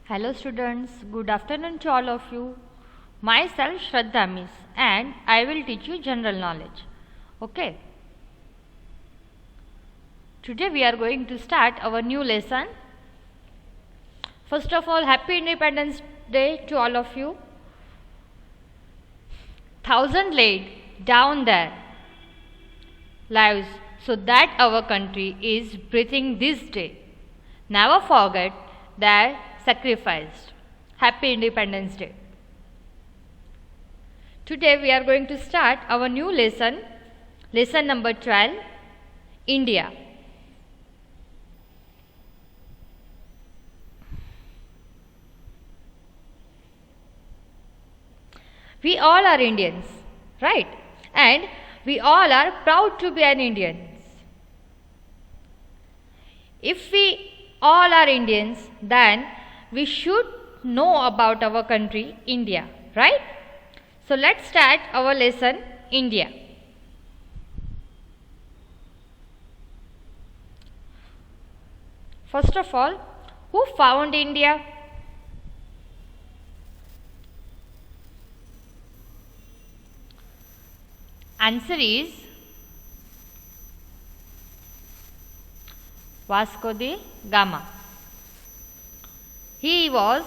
Hello students, good afternoon to all of you. Myself Shraddha Miss and I will teach you general knowledge. Okay. Today we are going to start our new lesson. First of all, Happy Independence Day to all of you. Thousand laid down their lives so that our country is breathing this day. Never forget their sacrifice. Happy Independence Day. Today we are going to start our new lesson, lesson number 12, India. We all are Indians, right? And we all are proud to be an Indians. If we all are Indians, then we should know about our country, India, right? So let's start our lesson, India. First of all, who found India? Answer is Vasco da Gama. He was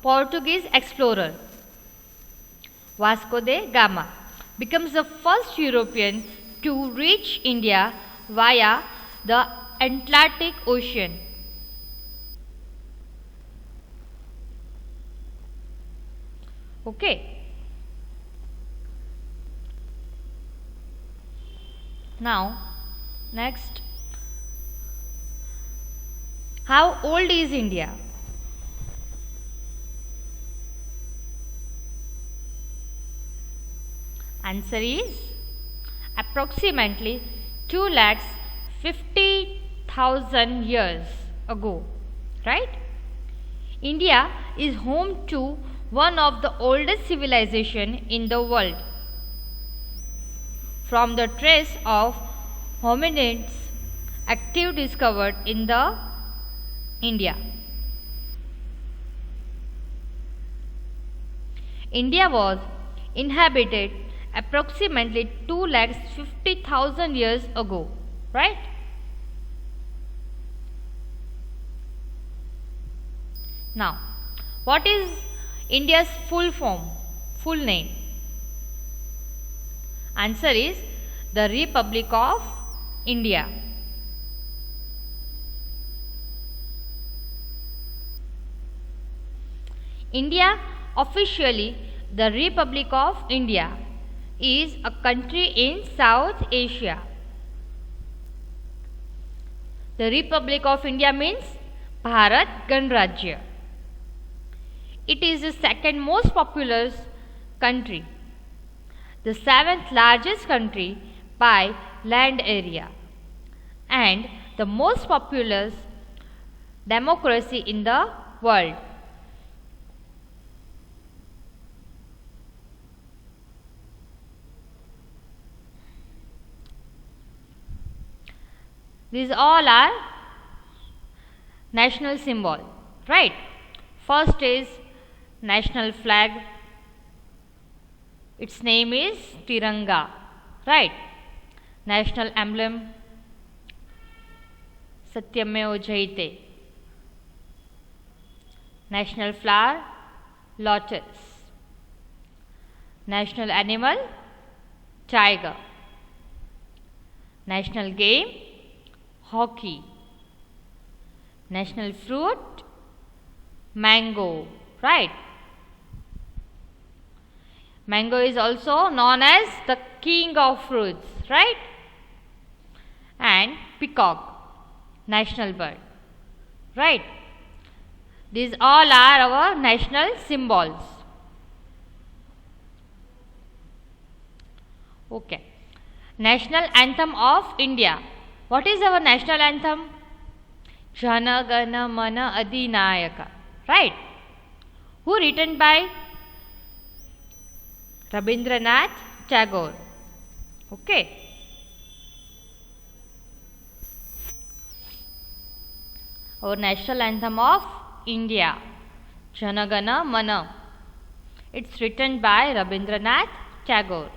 Portuguese explorer. Vasco da Gama becomes the first European to reach India via the Atlantic Ocean. Okay. Now, next. How old is India? Answer is approximately 2,50,000 years ago, right? India is home to one of the oldest civilizations in the world. From the trace of hominids active discovered in the India. India was inhabited approximately 2,50,000 years ago, right? Now, what is India's full name? Answer is the Republic of India. India, officially the Republic of India, is a country in South Asia. The Republic of India means Bharat Ganrajya. It is the second most populous country, the seventh largest country by land area, and the most populous democracy in the world. These all are national symbol, right? First is national flag. Its name is Tiranga, right? National emblem Satyameva Jayate. National flower lotus. National animal tiger. National game hockey. National fruit mango, right? Mango is also known as the king of fruits, right? And peacock, national bird, right? These all are our national symbols. Okay. National anthem of India. What is our national anthem? Jana Gana Mana Adhinayaka, right? Who written by Rabindranath Tagore. Okay. Our national anthem of India. Janagana Mana. It's written by Rabindranath Tagore.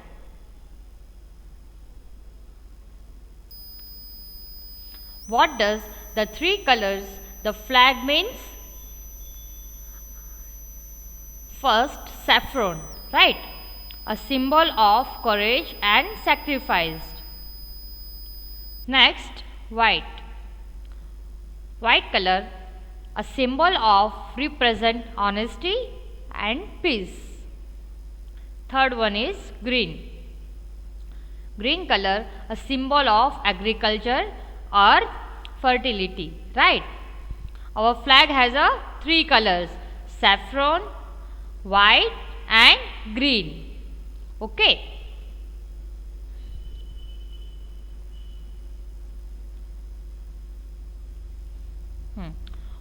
What does the three colors the flag means? First, saffron, right? A symbol of courage and sacrifice. Next, white. White color, a symbol of represent honesty and peace. Third one is green. Green color, a symbol of agriculture or fertility, right? Our flag has a three colors: saffron, white and green. Okay.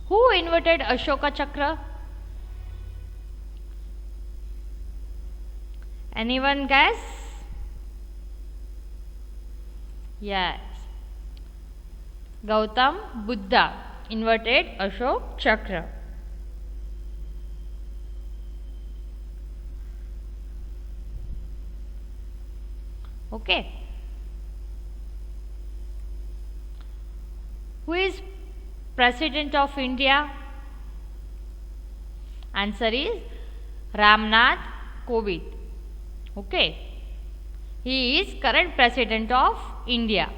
Who invented Ashoka Chakra? Anyone guess? Yes. Gautam Buddha invented Ashoka Chakra. Okay. Who is President of India? Answer is Ramnath Kovind. Okay. He is current President of India.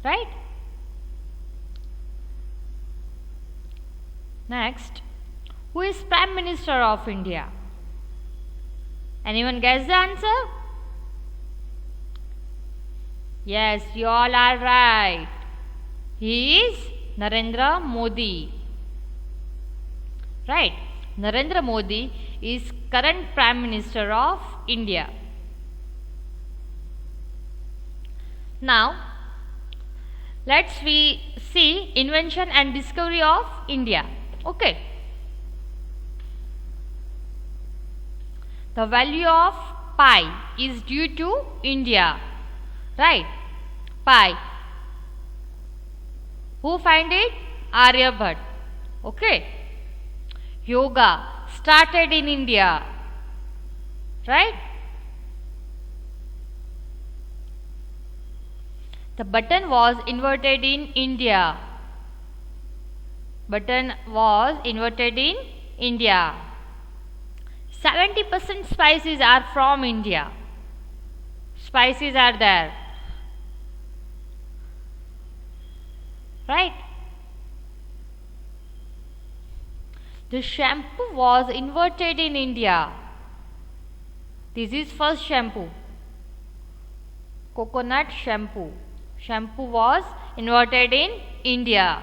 Right? Next, who is Prime Minister of India? Anyone guess the answer? Yes, you all are right. He is Narendra Modi. Right. Narendra Modi is current Prime Minister of India. Now, let's see invention and discovery of India. Okay. The value of pi is due to India. Right. Pi. Who find it? Aryabhat. Okay. Yoga started in India. Right. The button was invented in India. Button was invented in India. 70% spices are from India. Spices are there. Right? The shampoo was invented in India. This is first shampoo. Coconut shampoo. Shampoo was invented in India.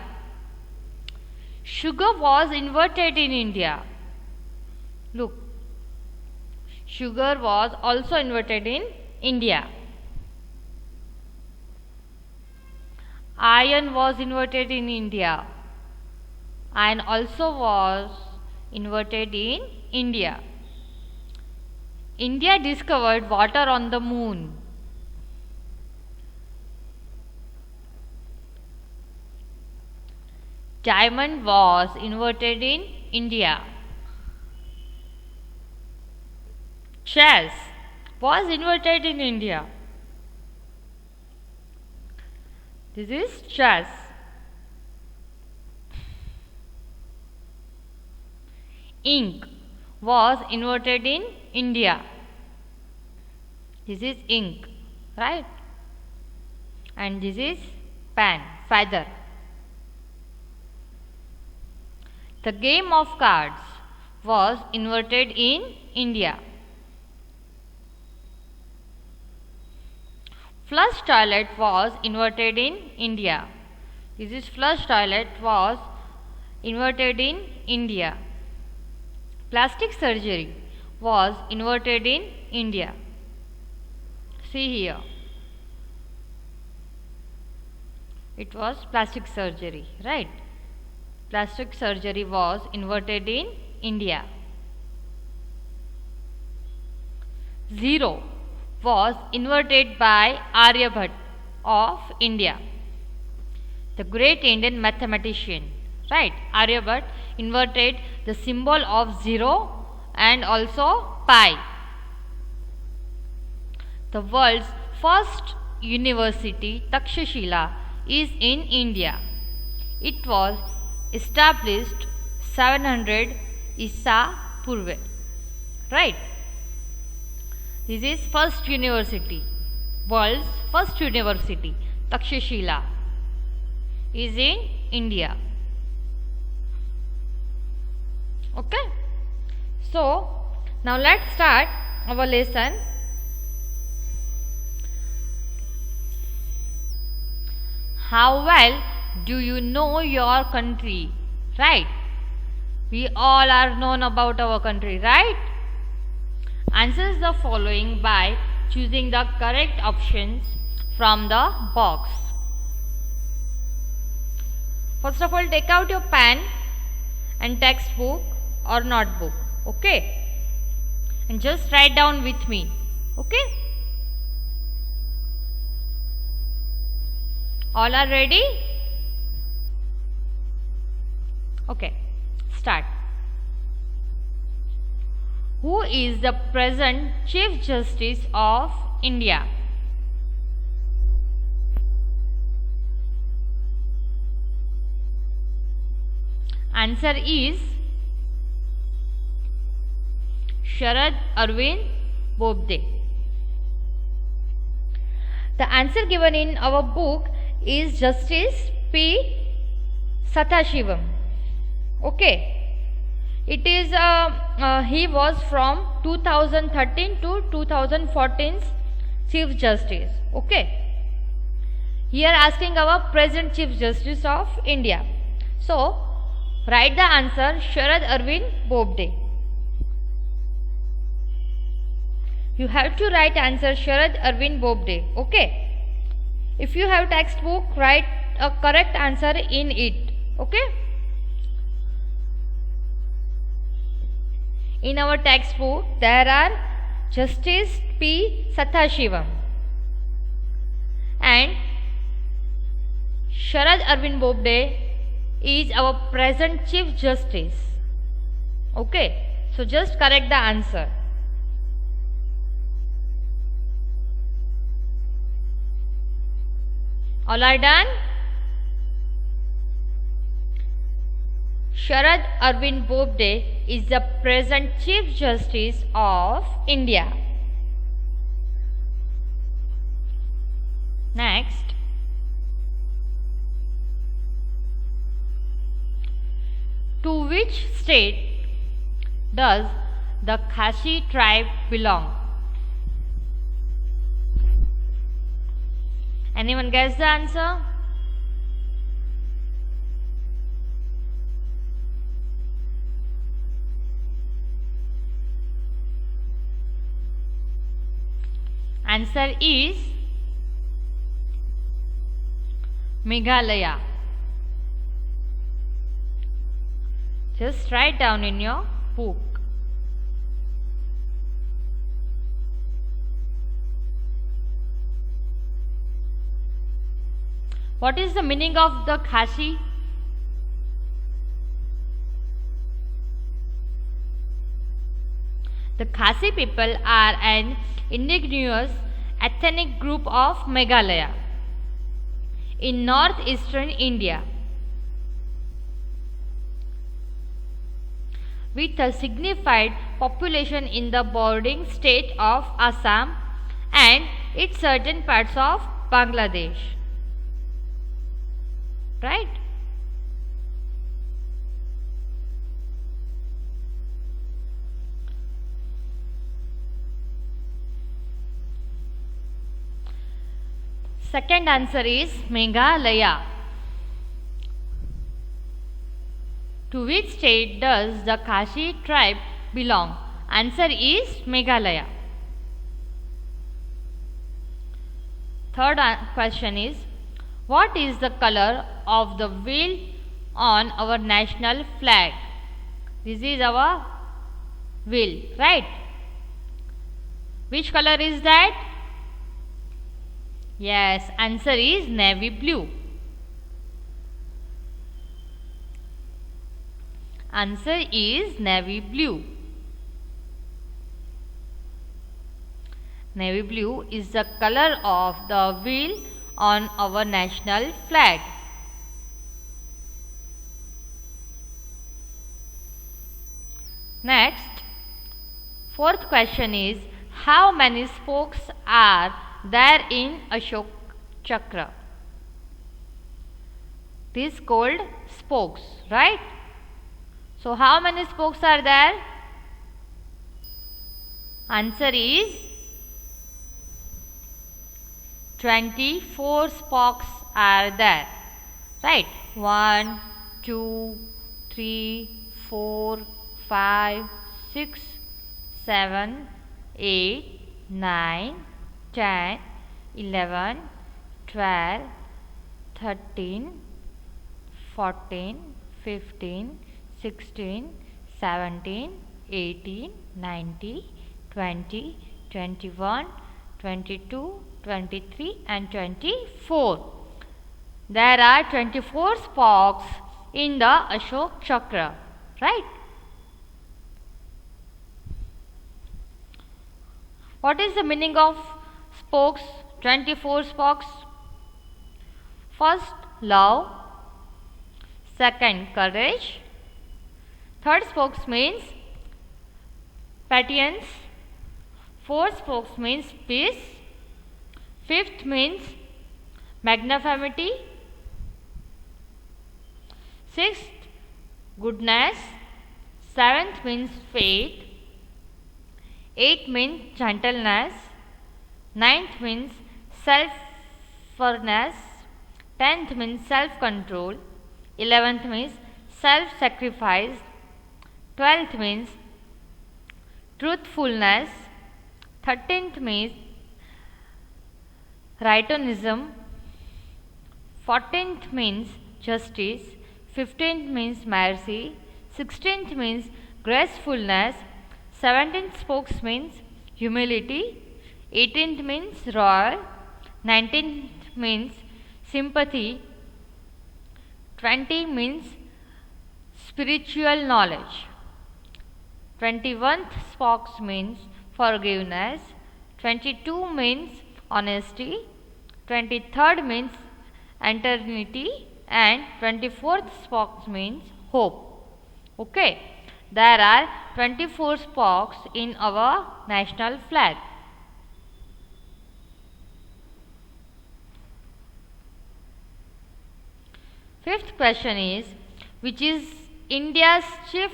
Sugar was invented in India. Look. Sugar was also invented in India. Iron was invented in India. Iron also was invented in India. India discovered water on the moon. Diamond was invented in India. Chess was invented in India. This is chess. Ink was invented in India. This is ink, right? And this is pen, feather. The game of cards was invented in India. Flush toilet was invented in India. This is flush toilet was invented in India. Plastic surgery was invented in India. See here. It was plastic surgery, right? Plastic surgery was invented in India. Zero was invented by Aryabhat of India, the great Indian mathematician, right? Aryabhat invented the symbol of 0 and also pi. The world's first university, Takshashila, is in India. It was established 700 Isa Purve, right? This is first university, world's first university, Takshashila, is in India. Okay, so now let's start our lesson. How well do you know your country? Right? We all are known about our country, right? Answer the following by choosing the correct options from the box. First of all, take out your pen and textbook or notebook, okay? And just write down with me, okay? All are ready? Okay, start. Who is the present Chief Justice of India? Answer is Sharad Arvind Bobde. The answer given in our book is Justice P. Sathashivam. Okay, it is he was from 2013 to 2014's Chief Justice. Okay, here asking our present Chief Justice of India. So write the answer Sharad Arvind Bobde. You have to write answer Sharad Arvind Bobde. Okay. If you have textbook, write a correct answer in it. Okay. In our textbook, there are Justice P. Sathashivam and Sharad Arvind Bobde is our present Chief Justice. Okay. So just correct the answer. All are done? Sharad Arvind Bobde is the present Chief Justice of India. Next, to which state does the Khasi tribe belong? Anyone guess the answer? Answer is Meghalaya. Just write down in your book. What is the meaning of the Khasi? The Khasi people are an indigenous ethnic group of Meghalaya in northeastern India with a significant population in the bordering state of Assam and its certain parts of Bangladesh. Right? Second answer is Meghalaya. To which state does the Khasi tribe belong? Answer is Meghalaya. Third question is, what is the color of the wheel on our national flag? This is our wheel, right? Which color is that? Yes, answer is navy blue. Answer is navy blue. Navy blue is the color of the wheel on our national flag. Next, fourth question is, how many spokes are there in Ashok Chakra? This is called spokes, right? So, how many spokes are there? Answer is 24 spokes are there, right? 1, 2, 3, 4, 5, 6, 7, 8, 9, 10, 11, 12, 13, 14, 15, 16, 17, 18, 19, 20, 21, 22, 23 and 24. There are 24 spokes in the Ashok Chakra, right? What is the meaning of spokes? 24 spokes. First, love. Second, courage. Third spokes means patience. Fourth spokes means peace. Fifth means magnanimity. Sixth, goodness. Seventh means faith. Eighth means gentleness. Ninth means self-forness. 10th means self-control. 11th means self-sacrifice. 12th means truthfulness. 13th means righteousness. 14th means justice. 15th means mercy. 16th means gracefulness. 17th spokes means humility. 18th means royal. 19th means sympathy. 20 means spiritual knowledge. 21st spokes means forgiveness. 22 means honesty. 23rd means eternity. And 24th spokes means hope. Okay. There are 24 spokes in our national flag. Fifth question is, which is India's chief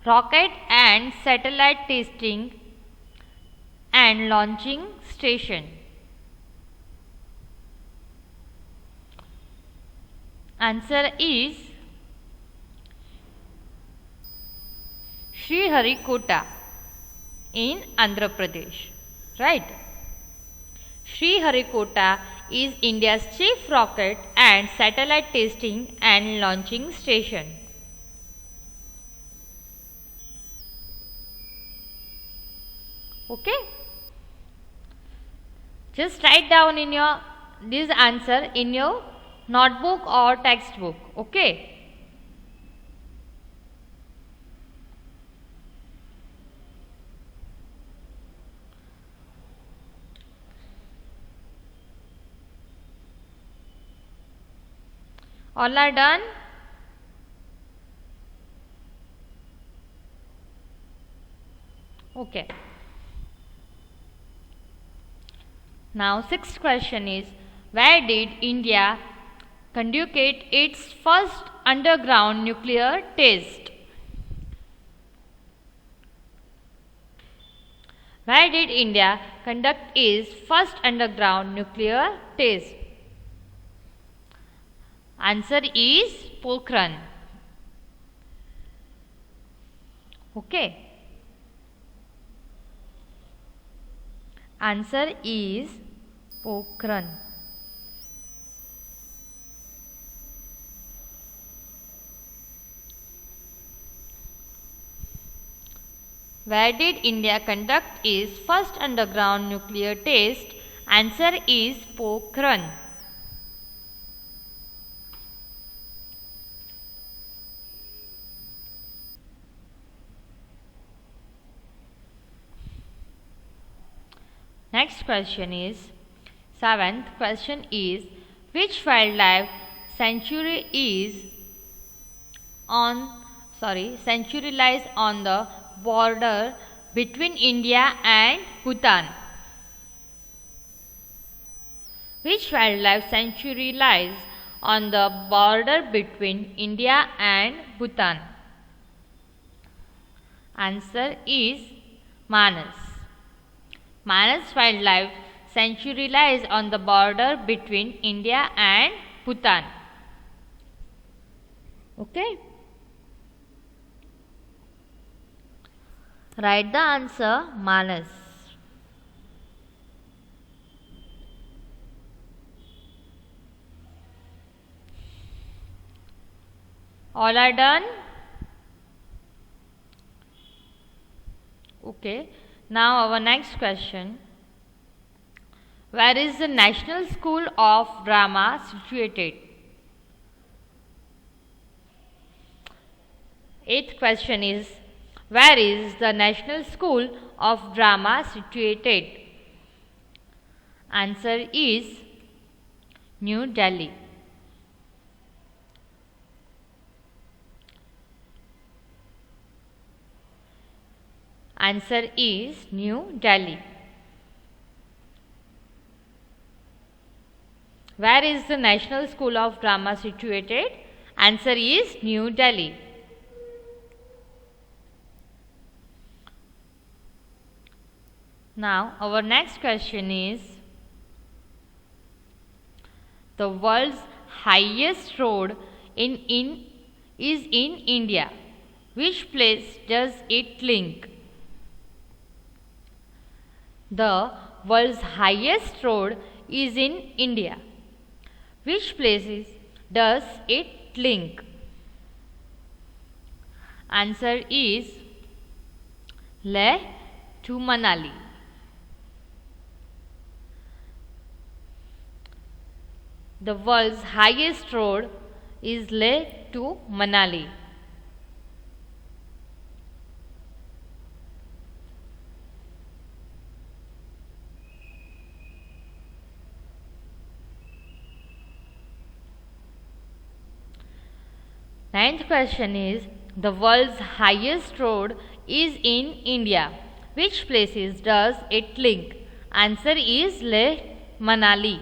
rocket and satellite testing and launching station? Answer is Sriharikota in Andhra Pradesh, right? Sriharikota is India's chief rocket and satellite testing and launching station. Okay? Just write down in your this answer in your notebook or textbook. Okay? All are done? Okay. Now, sixth question is, where did India conduct its first underground nuclear test? Where did India conduct its first underground nuclear test? Answer is Pokhran. Okay. Answer is Pokhran. Where did India conduct its first underground nuclear test? Answer is Pokhran. Next question is, seventh question is, which wildlife sanctuary lies on the border between India and Bhutan? Which wildlife sanctuary lies on the border between India and Bhutan? Answer is Manas. Manas Wildlife Sanctuary lies on the border between India and Bhutan. Okay. Write the answer Manas. All are done? Okay. Now our next question. Where is the National School of Drama situated? Eighth question is, where is the National School of Drama situated? Answer is New Delhi. Answer is New Delhi. Where is the National School of Drama situated? Answer is New Delhi. Now our next question is, the world's highest road is in India. Which place does it link? The world's highest road is in India. Which places does it link? Answer is Leh to Manali. The world's highest road is Leh to Manali. Ninth question is, the world's highest road is in India. Which places does it link? Answer is Leh Manali.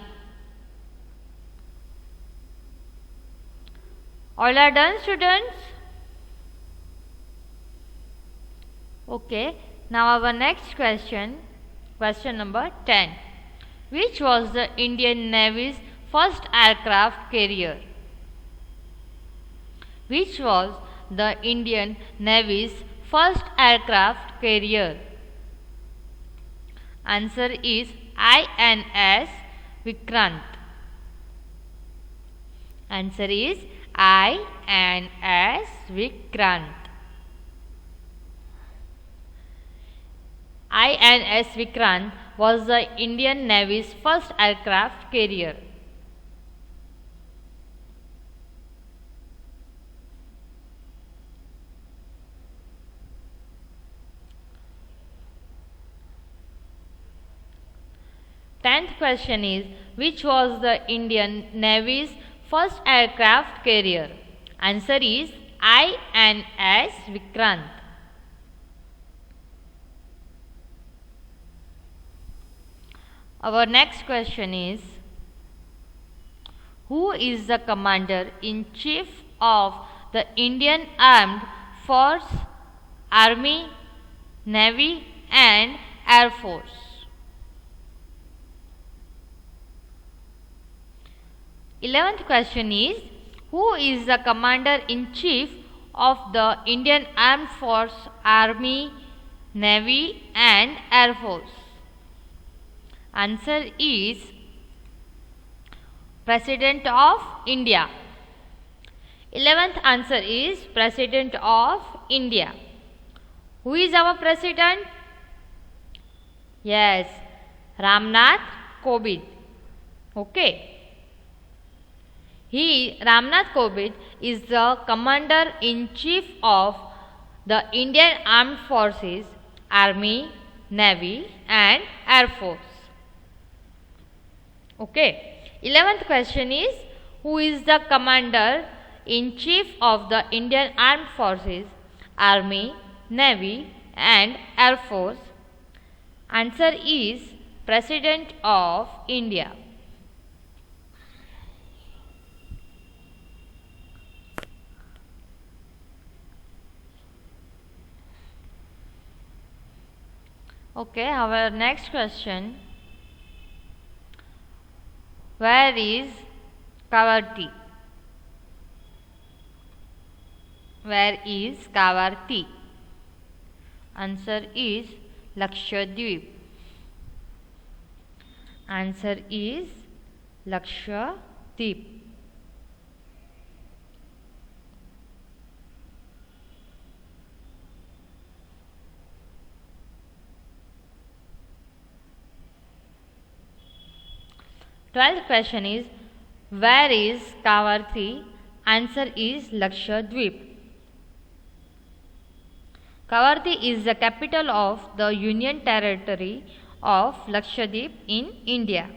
All are done, students? Okay. Now our next question, question number 10. Which was the Indian Navy's first aircraft carrier? Which was the Indian Navy's first aircraft carrier? Answer is INS Vikrant. Answer is INS Vikrant. INS Vikrant was the Indian Navy's first aircraft carrier. Tenth question is, which was the Indian Navy's first aircraft carrier? Answer is INS Vikrant. Our next question is, who is the Commander-in-Chief of the Indian Armed Force, Army, Navy and Air Force? 11th question is, who is the Commander-in-Chief of the Indian Armed Force, Army, Navy and Air Force? Answer is President of India. 11th answer is President of India. Who is our President? Yes, Ramnath Kovind. Okay. Ramnath Kovind is the Commander-in-Chief of the Indian Armed Forces, Army, Navy and Air Force. Okay. 11th question is, who is the commander in chief of the Indian Armed Forces, Army, Navy and Air Force? Answer is President of India. Okay, our next question. Where is Kavati? Where is Kavati? Answer is Lakshadweep. Answer is Lakshadweep. Twelfth question is, where is Kavati? Answer is Lakshadweep. Kavati is the capital of the Union Territory of Lakshadweep in India.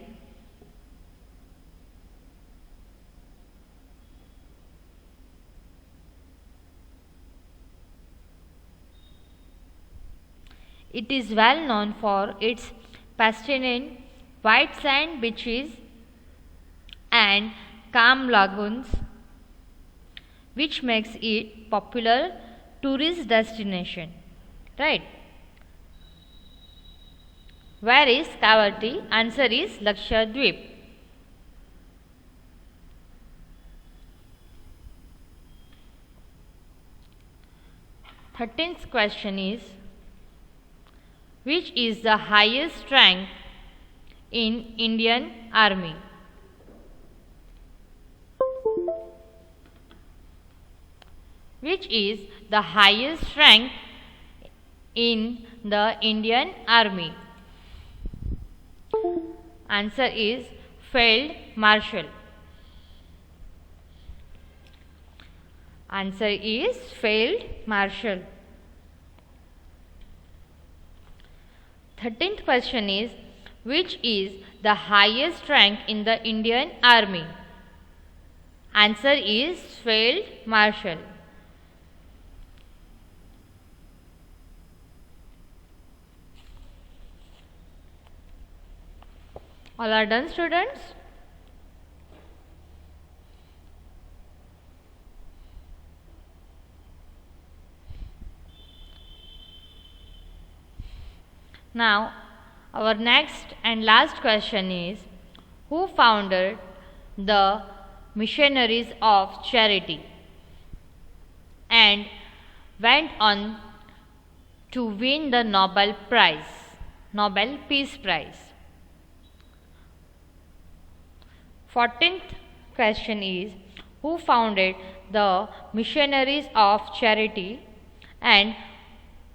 It is well known for its pristine white sand beaches and calm lagoons, which makes it popular tourist destination. Right? Where is Kavati? Answer is Lakshadweep. Thirteenth question is, which is the highest rank in Indian Army? Which is the highest rank in the Indian Army? Answer is Field Marshal. Answer is Field Marshal. 13th question is, which is the highest rank in the Indian Army? Answer is Field Marshal. All are done, students? Now, our next and last question is, who founded the Missionaries of Charity and went on to win the Nobel Peace Prize? 14th question is, who founded the Missionaries of Charity and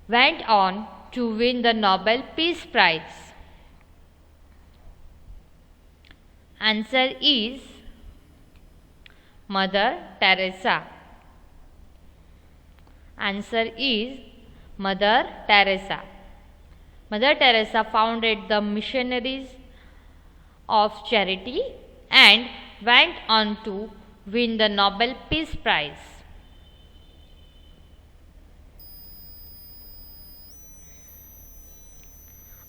went on to win the Nobel Peace Prize? Answer is Mother Teresa. Answer is Mother Teresa. Mother Teresa founded the Missionaries of Charity and went on to win the Nobel Peace Prize.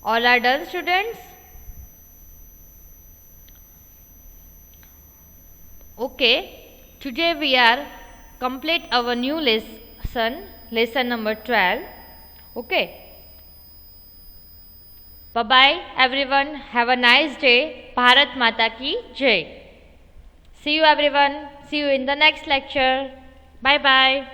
All are done, students? Okay, today we are complete our new lesson number 12. Okay. Bye bye everyone. Have a nice day. Bharat Mata ki Jai. See you everyone. See you in the next lecture. Bye bye.